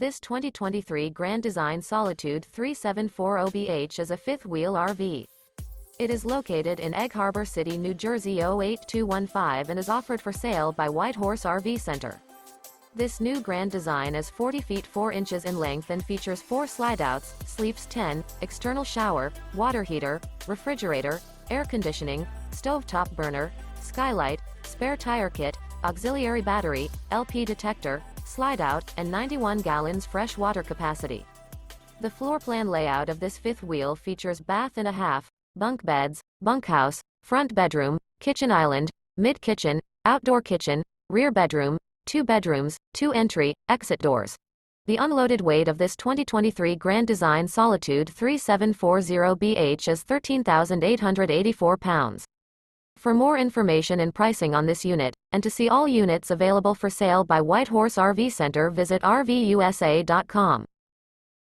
This 2023 Grand Design Solitude 3740BH is a fifth-wheel RV. It is located in Egg Harbor City, New Jersey 08215 and is offered for sale by White Horse RV Center. This new Grand Design is 40 feet 4 inches in length and features 4 slideouts, sleeps 10, external shower, water heater, refrigerator, air conditioning, stovetop burner, skylight, spare tire kit, auxiliary battery, LP detector, slideout, and 91 gallons fresh water capacity. The floor plan layout of this fifth wheel features bath and a half, bunk beds, bunkhouse, front bedroom, kitchen island, mid-kitchen, outdoor kitchen, rear bedroom, 2 bedrooms, 2 entry, exit doors. The unloaded weight of this 2023 Grand Design Solitude 3740BH is 13,884 pounds. For more information and pricing on this unit, and to see all units available for sale by White Horse RV Center, visit RVUSA.com.